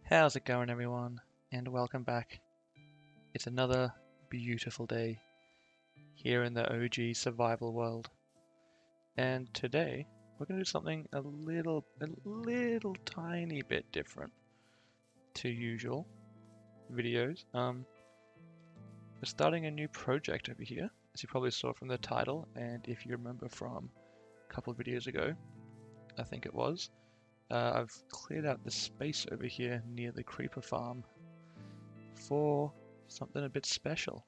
How's it going, everyone? And welcome back. It's another beautiful day here in the OG survival world. And today we're going to do something a little tiny bit different to usual videos. We're starting a new project over here, as you probably saw from the title, and if you remember from a couple of videos ago, I think it was, I've cleared out the space over here near the creeper farm for something a bit special.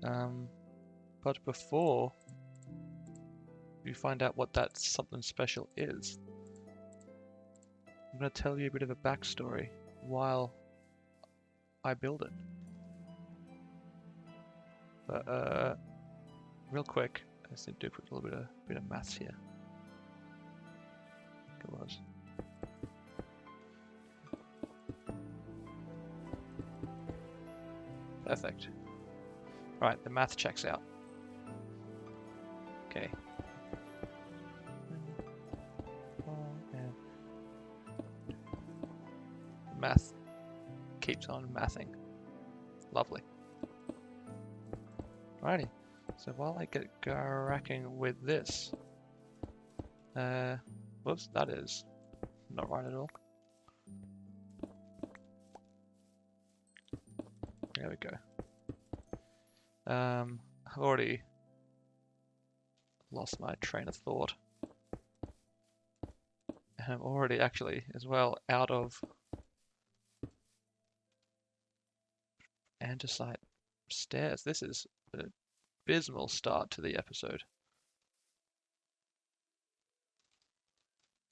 But before we find out what that something special is, I'm going to tell you a bit of a backstory while I build it. But real quick, I just need to do a little bit of maths here. It was. Perfect. Right, the math checks out. Okay. Math keeps on mathing. Lovely. Alrighty. So while I get cracking with this, whoops, that is not right at all. There we go. I've already lost my train of thought. And I'm already actually, as well, out of andesite stairs. This is an abysmal start to the episode.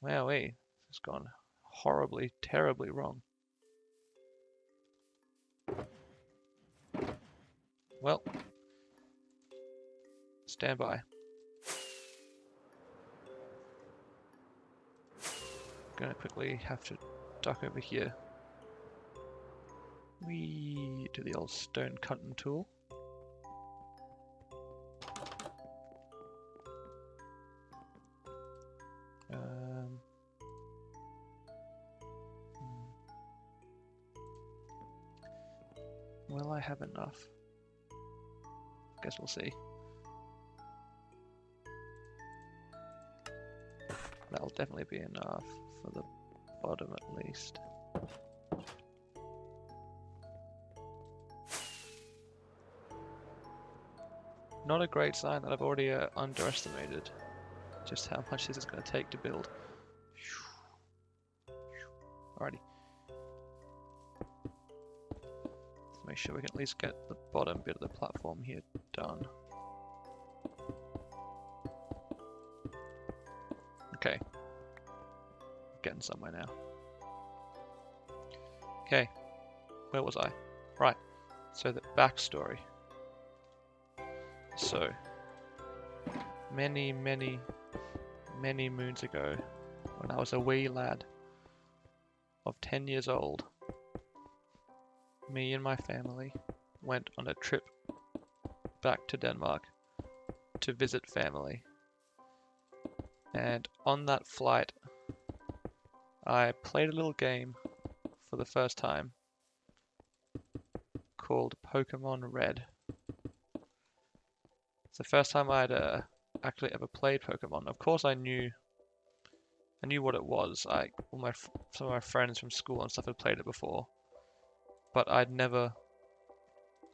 Wowee, this has gone horribly, terribly wrong. Well, stand by. Gonna quickly have to duck over here. We do the old stone cutting tool. Will I have enough? Guess we'll see. That'll definitely be enough for the bottom at least. Not a great sign that I've already underestimated just how much this is going to take to build. Alrighty. Let's make sure we can at least get the bottom bit of the platform here done. Okay. Getting somewhere now. Okay. Where was I? Right. So the backstory. So, many moons ago, when I was a wee lad of 10 years old, me and my family went on a trip back to Denmark to visit family. And on that flight, I played a little game for the first time called Pokemon Red. It's the first time I'd actually ever played Pokemon. Of course, I knew what it was. Some of my friends from school and stuff had played it before, but I'd never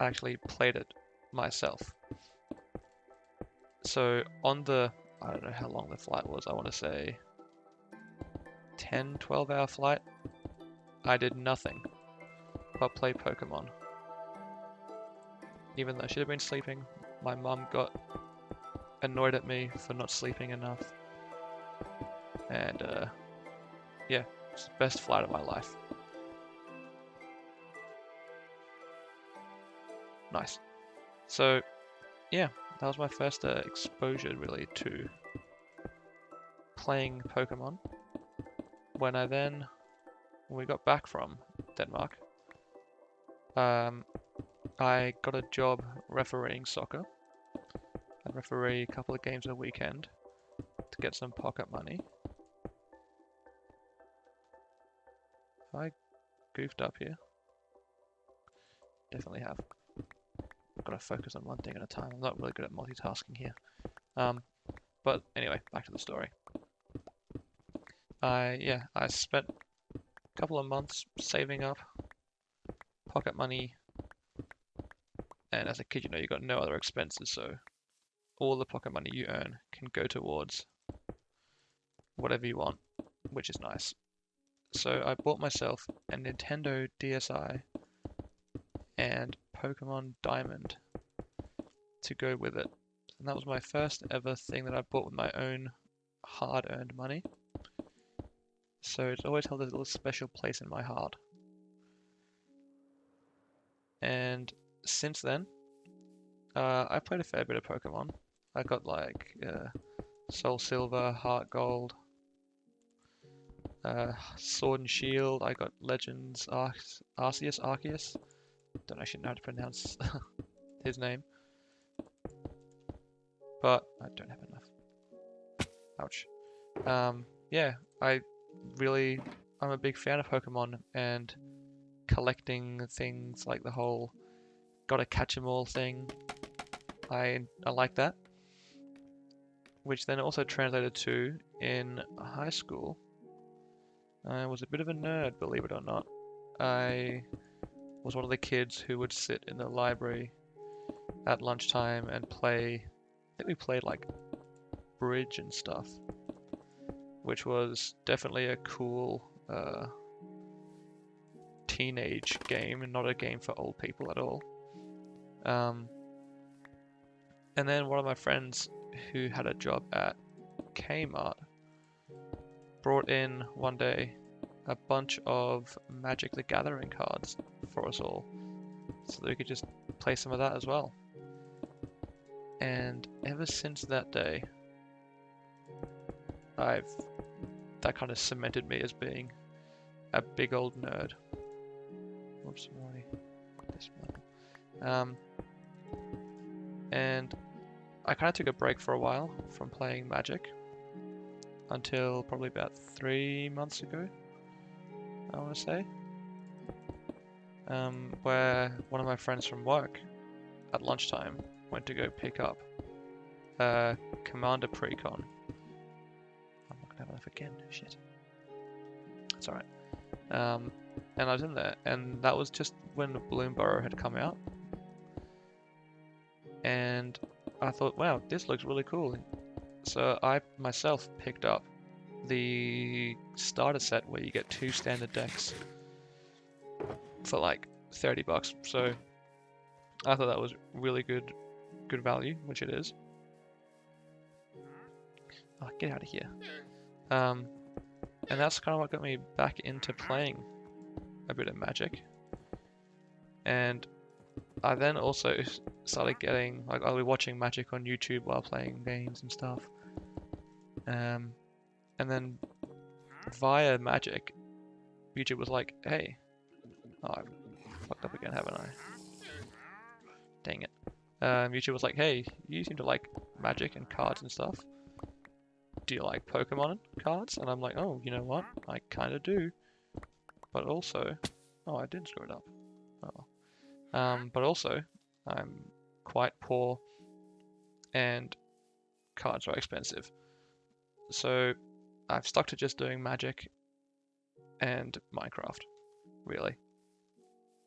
actually played it myself. So on the, I don't know how long the flight was, I want to say 10-12 hour flight, I did nothing but play Pokemon. Even though I should have been sleeping, my mum got annoyed at me for not sleeping enough. And yeah, it's the best flight of my life. Nice. So yeah, that was my first exposure really to playing Pokemon. When we got back from Denmark, I got a job refereeing soccer. I'd referee a couple of games a weekend to get some pocket money. I goofed up here. Definitely have. I've got to focus on one thing at a time. I'm not really good at multitasking here. But anyway, back to the story. I spent a couple of months saving up pocket money, and as a kid, you know, you got no other expenses, so all the pocket money you earn can go towards whatever you want, which is nice. So I bought myself a Nintendo DSi and Pokemon Diamond to go with it. And that was my first ever thing that I bought with my own hard-earned money. So it's always held a little special place in my heart. And since then, I played a fair bit of Pokemon. I got like Soul Silver, Heart Gold, Sword and Shield. I got Legends Arceus. Don't actually know how to pronounce his name, but I don't have enough. Ouch. Yeah, I'm a big fan of Pokemon and collecting things, like the whole gotta catch 'em all thing. I like that. Which then also translated to, in high school, I was a bit of a nerd, believe it or not. I was one of the kids who would sit in the library at lunchtime and play. I think we played like bridge and stuff, which was definitely a cool teenage game and not a game for old people at all. And then one of my friends who had a job at Kmart brought in one day a bunch of Magic the Gathering cards for us all, so that we could just play some of that as well. And ever since that day, that kind of cemented me as being a big old nerd. Whoops, this one. And I kind of took a break for a while from playing Magic until probably about 3 months ago, I want to say, where one of my friends from work at lunchtime went to go pick up Commander Precon. I'm not gonna have enough again. Shit. It's alright. And I was in there, and that was just when Bloom Burrow had come out. And I thought, wow, this looks really cool. So I myself picked up the starter set where you get 2 standard decks for like $30. So I thought that was really good value, which it is. Oh, get out of here. And that's kind of what got me back into playing a bit of Magic. And I then also started getting, like, I'll be watching Magic on YouTube while playing games and stuff. And then via Magic, YouTube was like, hey, oh, I've fucked up again, haven't I? Dang it. YouTube was like, hey, you seem to like Magic and cards and stuff. Do you like Pokemon cards? And I'm like, oh, you know what? I kind of do. But also, oh, I did screw it up. Oh. But also, I'm quite poor and cards are expensive. So I've stuck to just doing Magic and Minecraft, really.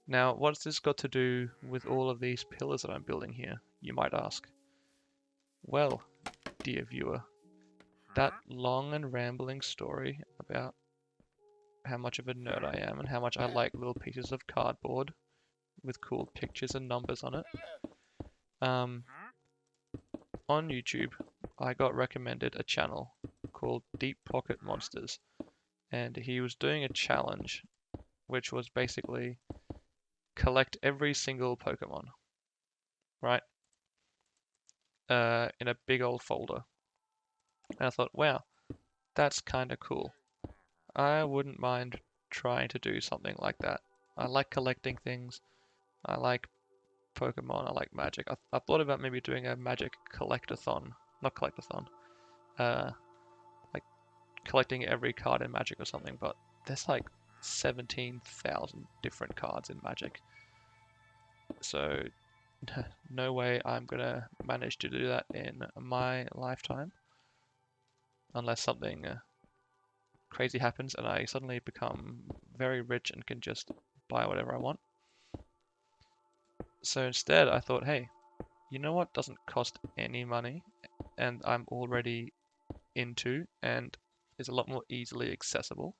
Now, what's this got to do with all of these pillars that I'm building here, you might ask? Well, dear viewer, that long and rambling story about how much of a nerd I am and how much I like little pieces of cardboard with cool pictures and numbers on it. On YouTube, I got recommended a channel called Deep Pocket Monsters, and he was doing a challenge, which was basically collect every single Pokemon, right? In a big old folder. And I thought, wow, that's kind of cool. I wouldn't mind trying to do something like that. I like collecting things. I like Pokemon. I like Magic. I thought about maybe doing a Magic collectathon. Not collectathon. Like collecting every card in Magic or something, but there's like 17,000 different cards in Magic. So no way I'm gonna manage to do that in my lifetime, unless something crazy happens and I suddenly become very rich and can just buy whatever I want. So instead I thought, hey, you know what doesn't cost any money and I'm already into and is a lot more easily accessible?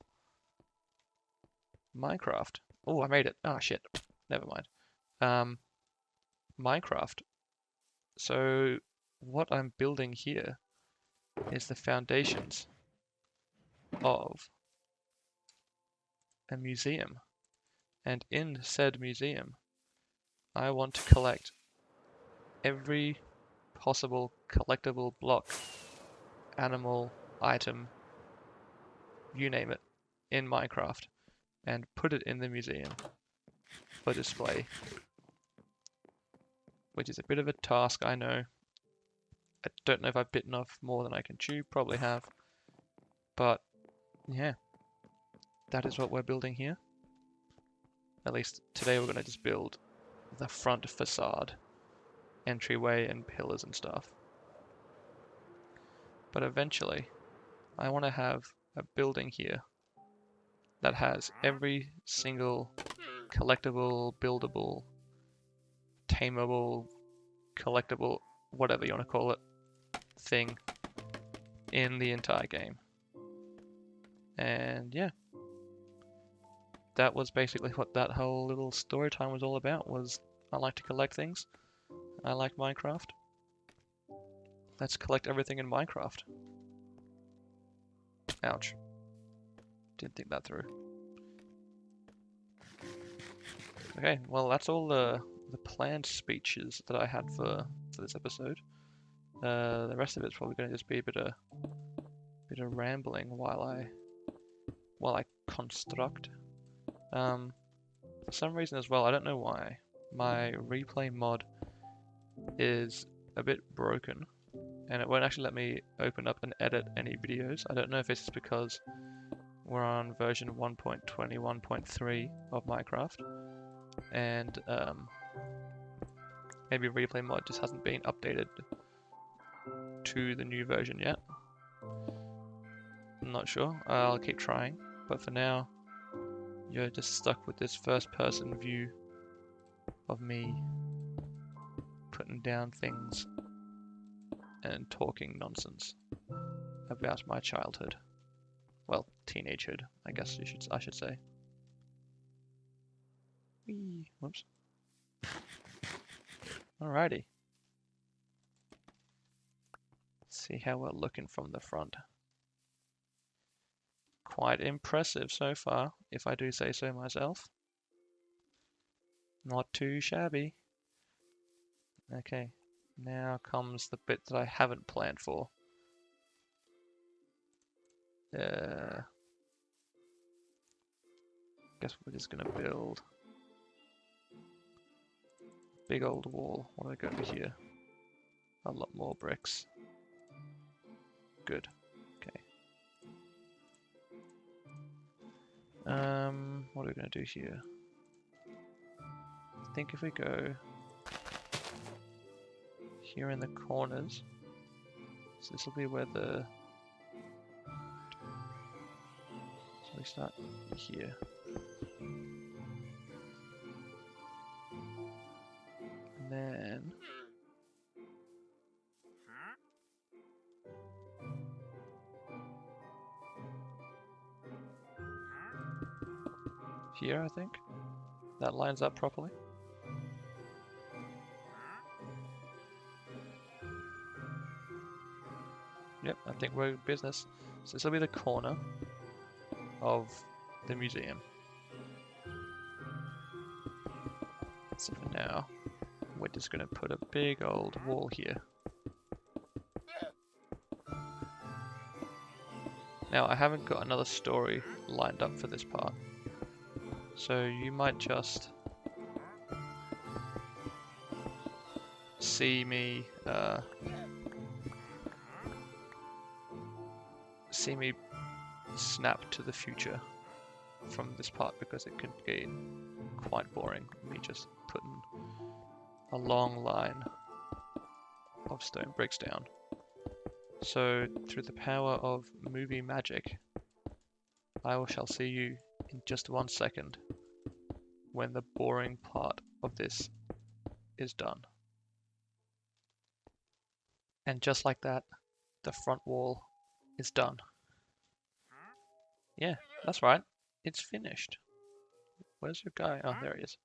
Minecraft. Oh, I made it. Oh shit. Never mind. Minecraft. So what I'm building here is the foundations of a museum. And in said museum, I want to collect every possible collectible block, animal, item, you name it, in Minecraft, and put it in the museum for display. Which is a bit of a task, I know. I don't know if I've bitten off more than I can chew, probably have. But, yeah. That is what we're building here. At least today we're going to just build the front facade, entryway and pillars and stuff. But eventually, I want to have a building here that has every single collectible, buildable, tameable, collectible, whatever you want to call it, thing in the entire game. And yeah, that was basically what that whole little story time was all about. Was I like to collect things. I like Minecraft. Let's collect everything in Minecraft. Ouch. Didn't think that through. Okay, well that's all the planned speeches that I had for this episode. The rest of it's probably going to just be a bit of rambling while I construct. For some reason as well, I don't know why, my replay mod is a bit broken and it won't actually let me open up and edit any videos. I don't know if it's because we're on version 1.21.3 of Minecraft and maybe replay mod just hasn't been updated to the new version yet. I'm not sure. I'll keep trying, but for now you're just stuck with this first person view of me putting down things and talking nonsense about my childhood. Well, teenagehood, I guess I should say. Whee! Whoops. Alrighty. Let's see how we're looking from the front. Quite impressive so far, if I do say so myself. Not too shabby. Okay, now comes the bit that I haven't planned for. Guess we're just gonna build big old wall. What do I got over here? A lot more bricks. Good. Okay. What are we gonna do here? I think if we go here in the corners, so this will be where the. So we start here. And then here, I think that lines up properly. Yep, I think we're in business. So this will be the corner of the museum. So for now, we're just going to put a big old wall here. Now, I haven't got another story lined up for this part, so you might just see me snap to the future from this part because it could get quite boring. Me just putting a long line of stone bricks down. So through the power of movie magic, I shall see you in just 1 second when the boring part of this is done. And just like that, the front wall is done. Yeah, that's right. It's finished. Where's your guy? Oh, there he is.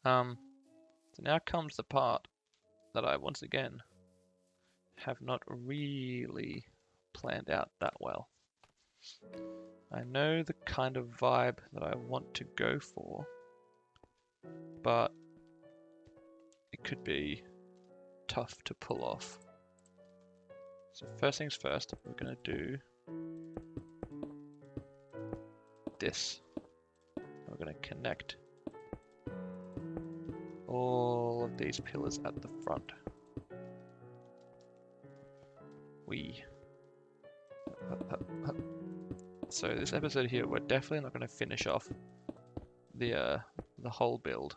So now comes the part that I once again have not really planned out that well. I know the kind of vibe that I want to go for, but it could be tough to pull off. So first things first, we're going to do this. We're going to connect all of these pillars at the front. So this episode here, we're definitely not going to finish off the whole build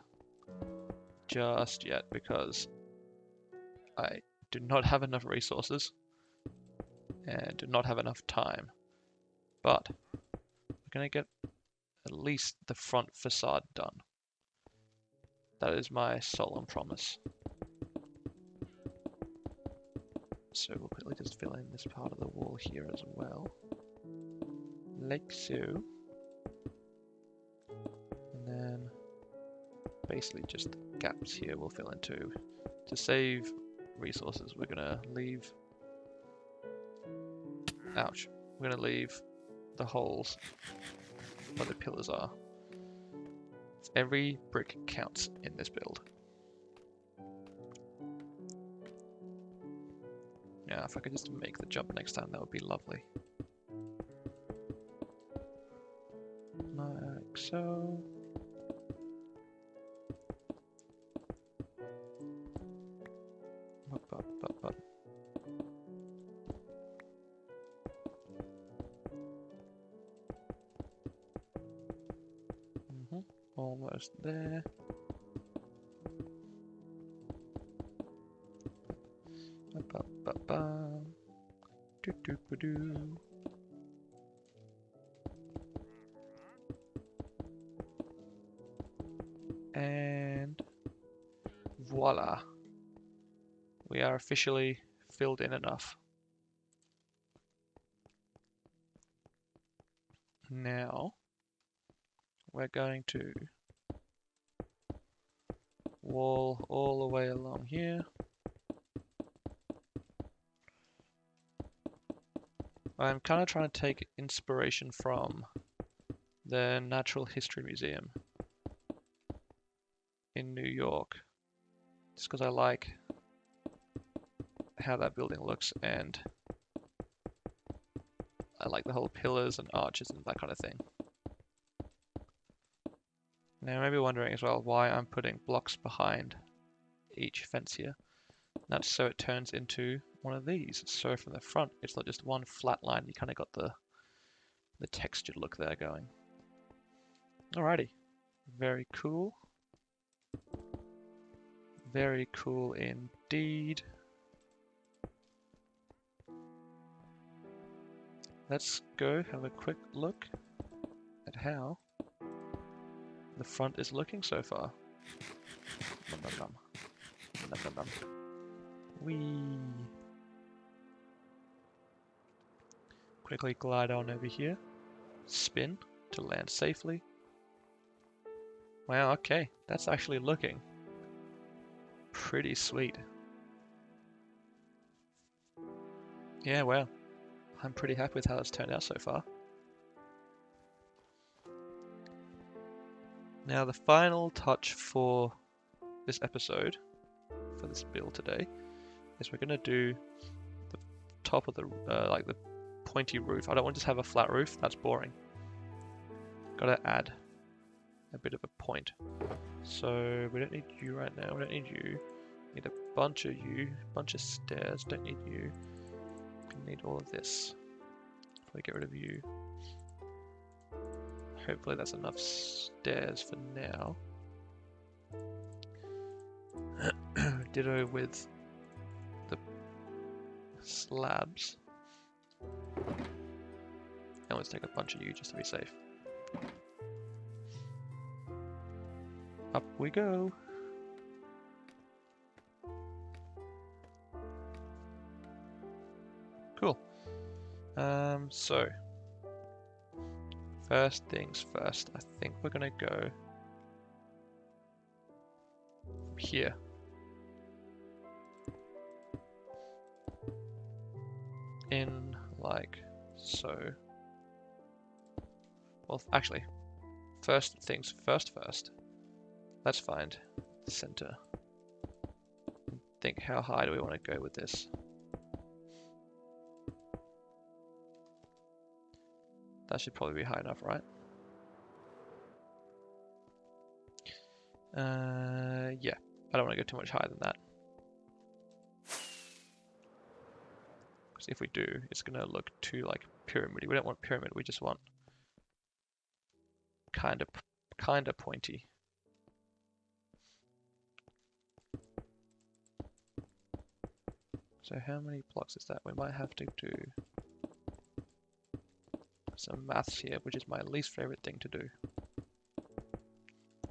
just yet because I do not have enough resources and do not have enough time. But we're going to get at least the front facade done. That is my solemn promise. So we'll quickly just fill in this part of the wall here as well. Like so. And then basically just the gaps here we'll fill in too. To save resources, we're gonna leave... Ouch. We're gonna leave the holes where the pillars are. Every brick counts in this build. Yeah, if I could just make the jump next time, that would be lovely. Like so. Up. Almost there. And voila. We are officially filled in enough. Now we're going to wall all the way along here. I'm kind of trying to take inspiration from the Natural History Museum in New York, just because I like how that building looks and I like the whole pillars and arches and that kind of thing. Now, you may be wondering as well why I'm putting blocks behind each fence here. That's so it turns into one of these. So from the front, it's not just one flat line. You kind of got the textured look there going. Alrighty. Very cool. Very cool indeed. Let's go have a quick look at how the front is looking so far. Whee! Quickly glide on over here. Spin to land safely. Wow, okay. That's actually looking pretty sweet. Yeah, well, I'm pretty happy with how it's turned out so far. Now the final touch for this episode, for this build today, is we're going to do the top of the, like the pointy roof. I don't want to just have a flat roof, that's boring. Got to add a bit of a point. So we don't need you right now, we don't need you. Need a bunch of you, bunch of stairs, don't need you. We need all of this. If I get rid of you. Hopefully that's enough stairs for now. Ditto with the slabs. And let's take a bunch of you just to be safe. Up we go. Cool. So first things first, I think we're gonna go here. In like so. Well, actually, first things first. Let's find the center. Think, how high do we want to go with this? That should probably be high enough, right? Yeah, I don't want to go too much higher than that. Because if we do, it's going to look too like pyramid. We don't want pyramid, we just want kind of pointy. So how many blocks is that? We might have to do some maths here, which is my least favorite thing to do.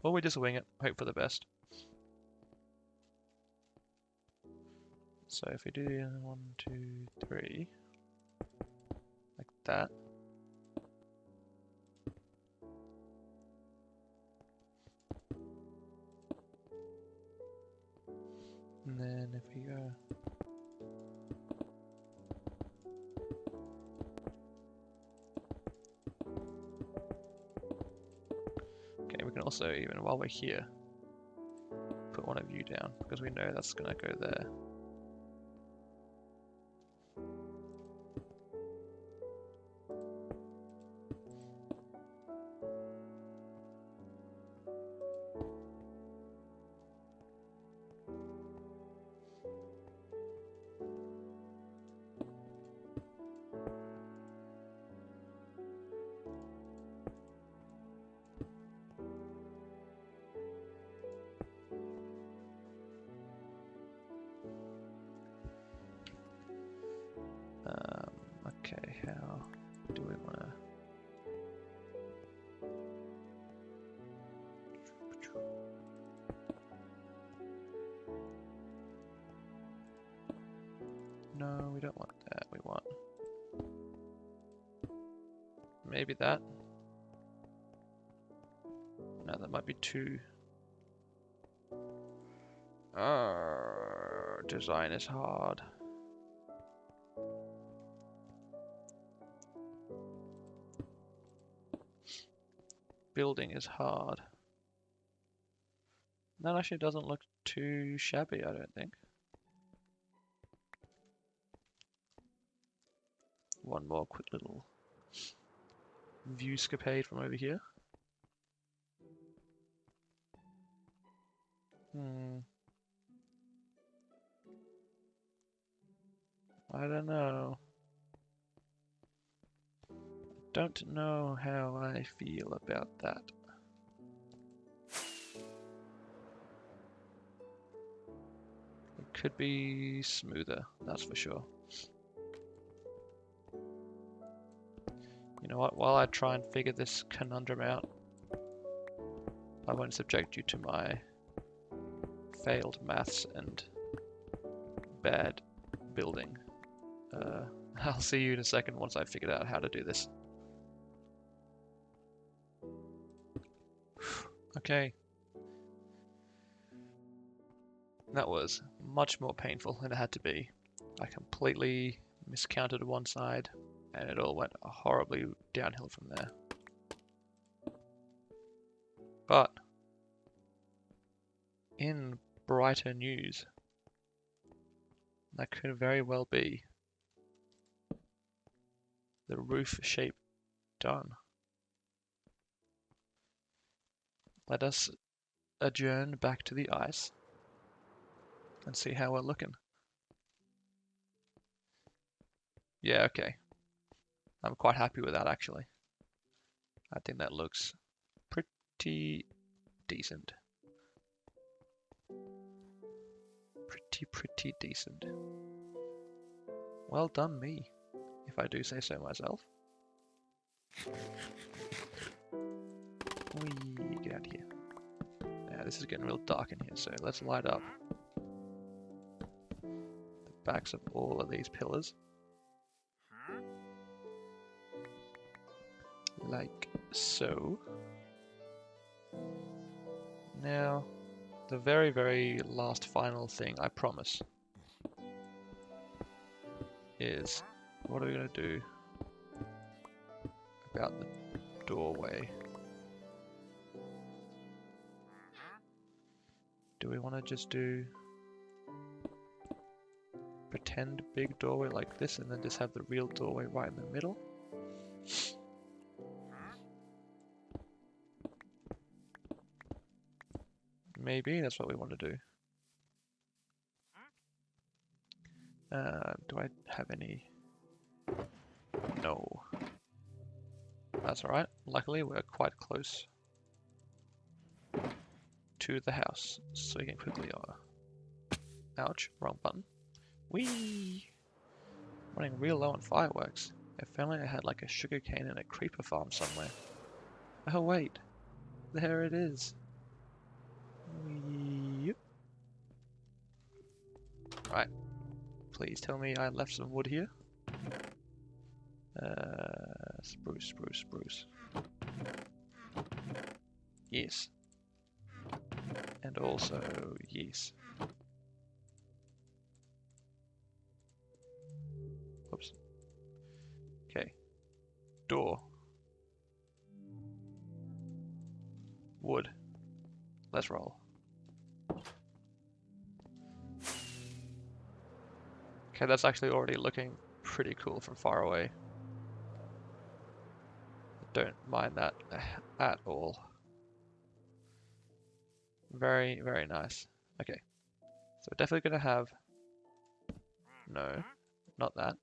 Or we just wing it, hope for the best. So if we do 1, 2, 3, like that. And then if we go okay, we can also, even while we're here, put one of you down, because we know that's gonna go there. Okay, how do we want to... No, we don't want that. We want maybe that. No, that might be too... design is hard. Building is hard. That actually doesn't look too shabby, I don't think. One more quick little viewscapade from over here. I don't know. Don't know how I feel about that. It could be smoother, that's for sure. You know what, while I try and figure this conundrum out, I won't subject you to my failed maths and bad building. I'll see you in a second once I've figured out how to do this. Okay. That was much more painful than it had to be. I completely miscounted one side, and it all went horribly downhill from there. But in brighter news, that could very well be the roof shape done. Let us adjourn back to the ice and see how we're looking. Yeah, okay. I'm quite happy with that, actually. I think that looks pretty decent. Pretty decent. Well done me, if I do say so myself. Whee, get out of here. Yeah, this is getting real dark in here, so let's light up the backs of all of these pillars. Like so. Now, the very, very last final thing, I promise, is what are we going to do about the doorway? Do we want to just do pretend big doorway like this and then just have the real doorway right in the middle? Maybe that's what we want to do. Do I have any? No. That's alright. Luckily, we're quite close to the house, so we can quickly. Ouch! Wrong button. Whee! Running real low on fireworks. If only I had like a sugarcane and a creeper farm somewhere. Oh wait, there it is. Yep. Right. Please tell me I left some wood here. Spruce. Yes. And also, yes. Oops. Okay. Door. Wood. Let's roll. Okay, that's actually already looking pretty cool from far away. Don't mind that at all. Very, very nice. Okay. So we're definitely going to have... No, not that.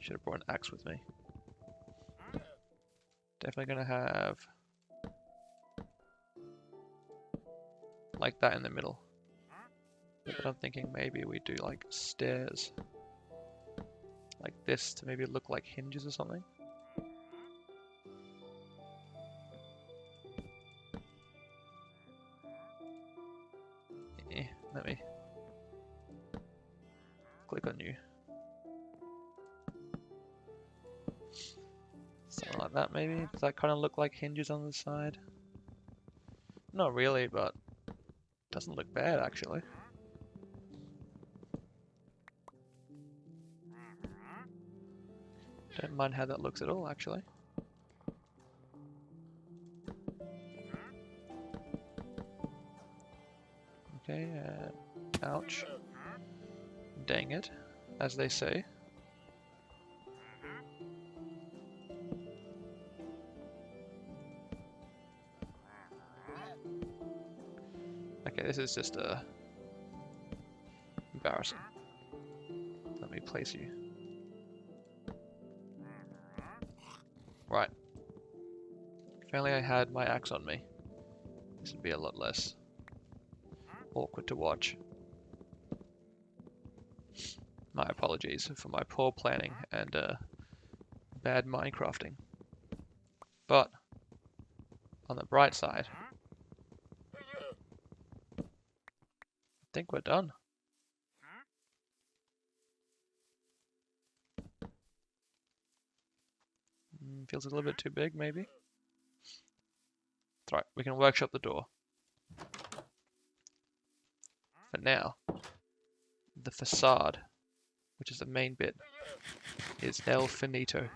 Should have brought an axe with me. Definitely going to have... like that in the middle. But I'm thinking maybe we do like stairs. Like this to maybe look like hinges or something. Let me click on you. Something like that maybe. Does that kind of look like hinges on the side? Not really, but doesn't look bad actually. Don't mind how that looks at all actually. Okay, ouch. Dang it, as they say. Okay, this is just embarrassing. Let me place you. Right. If only I had my axe on me, this would be a lot less awkward to watch. My apologies for my poor planning and bad Minecrafting. But on the bright side, I think we're done. Feels a little bit too big, maybe. That's right, we can workshop the door. For now, the facade, which is the main bit, is El Finito.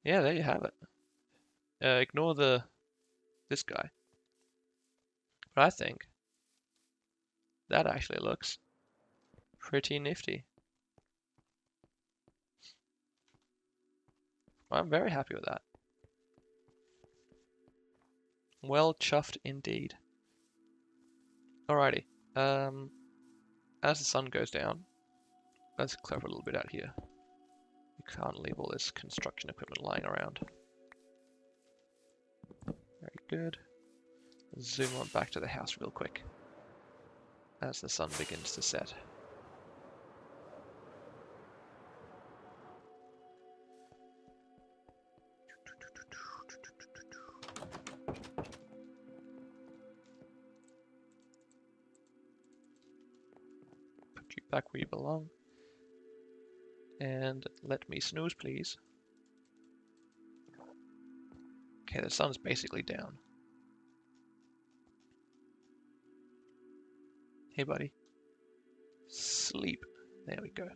Yeah, there you have it. Ignore this guy. But I think that actually looks pretty nifty. I'm very happy with that. Well chuffed indeed. Alrighty. As the sun goes down, let's clear up a little bit out here. You can't leave all this construction equipment lying around. Very good. Zoom on back to the house real quick as the sun begins to set. Put you back where you belong. And let me snooze, please. Okay, the sun's basically down. Hey, buddy. Sleep. There we go.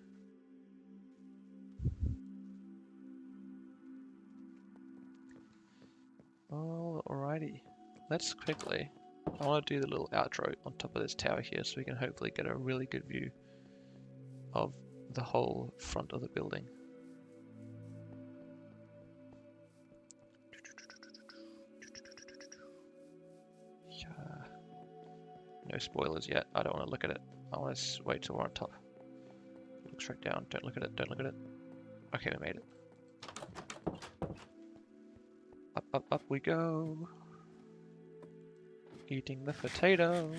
Alrighty. Let's quickly... I want to do the little outro on top of this tower here so we can hopefully get a really good view of the whole front of the building. No spoilers yet. I don't want to look at it. I want to wait till we're on top. Look straight down. Don't look at it. Don't look at it. Okay, we made it. Up, up, up we go. Eating the potato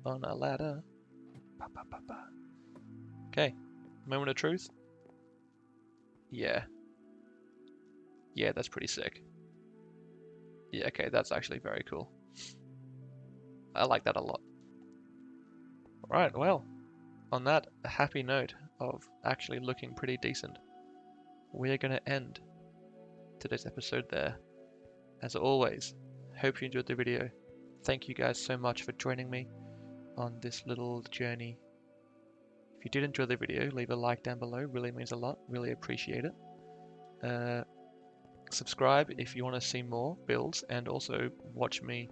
on a ladder. Ba, ba, ba, ba. Okay, moment of truth. Yeah. Yeah, that's pretty sick. Yeah, okay, that's actually very cool. I like that a lot. Alright, well, on that happy note of actually looking pretty decent, we're going to end today's episode there. As always, hope you enjoyed the video. Thank you guys so much for joining me on this little journey. If you did enjoy the video, leave a like down below. Really means a lot. Really appreciate it. Subscribe if you want to see more builds, and also watch me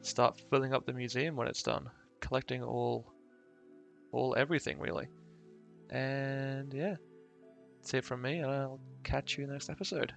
start filling up the museum when it's done. Collecting everything really. And yeah, that's it from me, and I'll catch you in the next episode.